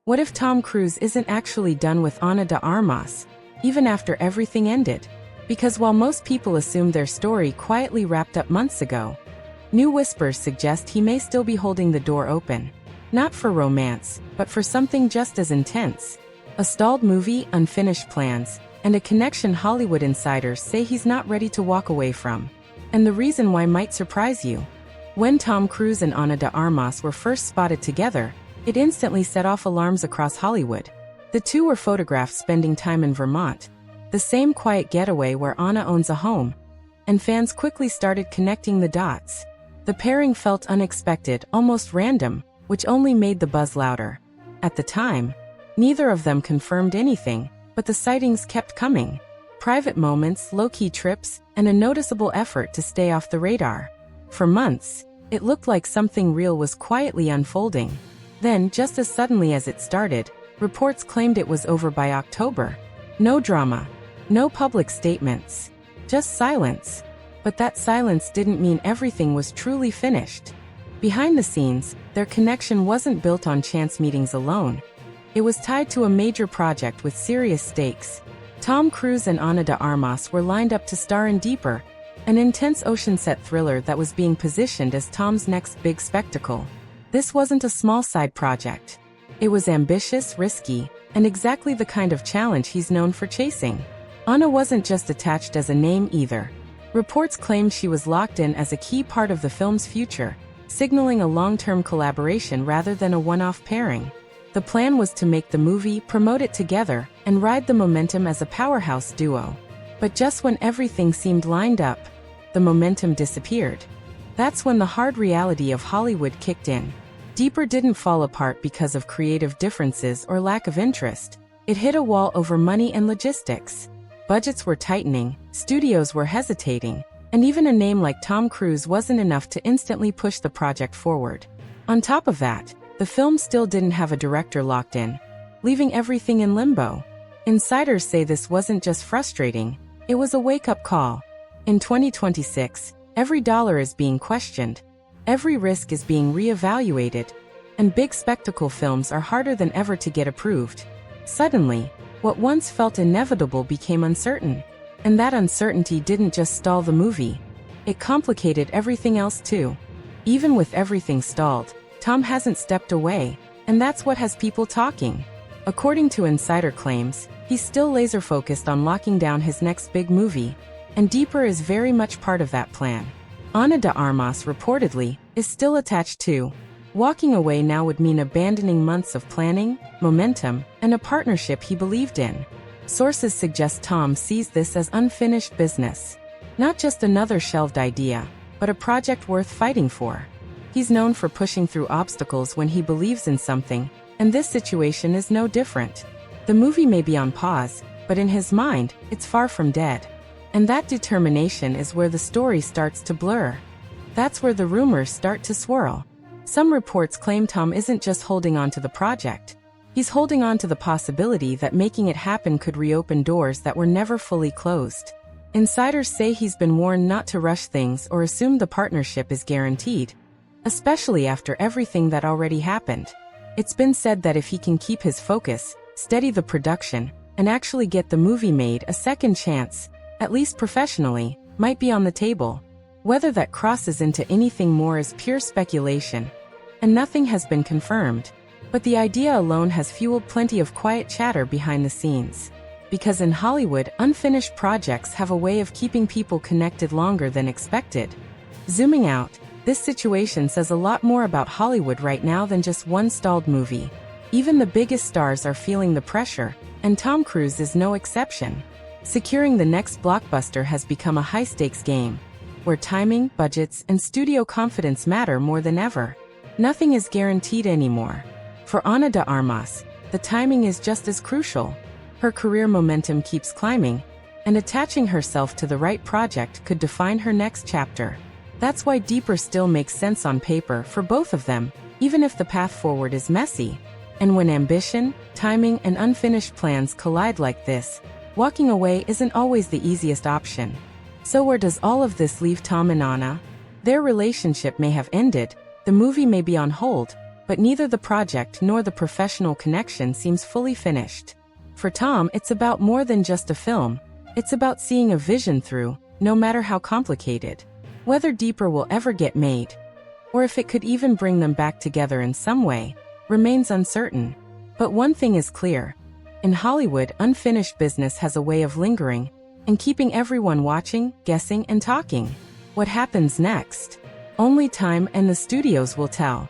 What if Tom Cruise isn't actually done with Ana de Armas, even after everything ended? Because while most people assume their story quietly wrapped up months ago, new whispers suggest he may still be holding the door open. Not for romance, but for something just as intense. A stalled movie, unfinished plans, and a connection Hollywood insiders say he's not ready to walk away from. And the reason why might surprise you. When Tom Cruise and Ana de Armas were first spotted together, it instantly set off alarms across Hollywood. The two were photographed spending time in Vermont, the same quiet getaway where Ana owns a home, and fans quickly started connecting the dots. The pairing felt unexpected, almost random, which only made the buzz louder. At the time, neither of them confirmed anything, but the sightings kept coming. Private moments, low-key trips, and a noticeable effort to stay off the radar. For months, it looked like something real was quietly unfolding. Then, just as suddenly as it started, reports claimed it was over by October. No drama, no public statements, just silence. But that silence didn't mean everything was truly finished. Behind the scenes, their connection wasn't built on chance meetings alone. It was tied to a major project with serious stakes. Tom Cruise and Ana de Armas were lined up to star in Deeper, an intense ocean-set thriller that was being positioned as Tom's next big spectacle. This wasn't a small side project. It was ambitious, risky, and exactly the kind of challenge he's known for chasing. Ana wasn't just attached as a name either. Reports claimed she was locked in as a key part of the film's future, signaling a long-term collaboration rather than a one-off pairing. The plan was to make the movie, promote it together, and ride the momentum as a powerhouse duo. But just when everything seemed lined up, the momentum disappeared. That's when the hard reality of Hollywood kicked in. Deeper didn't fall apart because of creative differences or lack of interest. It hit a wall over money and logistics. Budgets were tightening, studios were hesitating, and even a name like Tom Cruise wasn't enough to instantly push the project forward. On top of that, the film still didn't have a director locked in, leaving everything in limbo. Insiders say this wasn't just frustrating, it was a wake-up call. In 2026, every dollar is being questioned, every risk is being re-evaluated, and big spectacle films are harder than ever to get approved. Suddenly, what once felt inevitable became uncertain. And that uncertainty didn't just stall the movie, it complicated everything else too. Even with everything stalled, Tom hasn't stepped away, and that's what has people talking. According to insider claims, he's still laser-focused on locking down his next big movie, and Deeper is very much part of that plan. Ana de Armas, reportedly, is still attached too. Walking away now would mean abandoning months of planning, momentum, and a partnership he believed in. Sources suggest Tom sees this as unfinished business. Not just another shelved idea, but a project worth fighting for. He's known for pushing through obstacles when he believes in something, and this situation is no different. The movie may be on pause, but in his mind, it's far from dead. And that determination is where the story starts to blur. That's where the rumors start to swirl. Some reports claim Tom isn't just holding on to the project. He's holding on to the possibility that making it happen could reopen doors that were never fully closed. Insiders say he's been warned not to rush things or assume the partnership is guaranteed, especially after everything that already happened. It's been said that if he can keep his focus, steady the production, and actually get the movie made, a second chance, at least professionally, might be on the table. Whether that crosses into anything more is pure speculation, and nothing has been confirmed. But the idea alone has fueled plenty of quiet chatter behind the scenes. Because in Hollywood, unfinished projects have a way of keeping people connected longer than expected. Zooming out, this situation says a lot more about Hollywood right now than just one stalled movie. Even the biggest stars are feeling the pressure, and Tom Cruise is no exception. Securing the next blockbuster has become a high-stakes game, where timing, budgets, and studio confidence matter more than ever. Nothing is guaranteed anymore. For Ana de Armas, the timing is just as crucial. Her career momentum keeps climbing, and attaching herself to the right project could define her next chapter. That's why Deeper still makes sense on paper for both of them, even if the path forward is messy. And when ambition, timing, and unfinished plans collide like this, walking away isn't always the easiest option. So where does all of this leave Tom and Ana? Their relationship may have ended, the movie may be on hold, but neither the project nor the professional connection seems fully finished. For Tom, it's about more than just a film. It's about seeing a vision through, no matter how complicated. Whether Deeper will ever get made, or if it could even bring them back together in some way, remains uncertain. But one thing is clear. In Hollywood, unfinished business has a way of lingering and keeping everyone watching, guessing, and talking. What happens next? Only time and the studios will tell.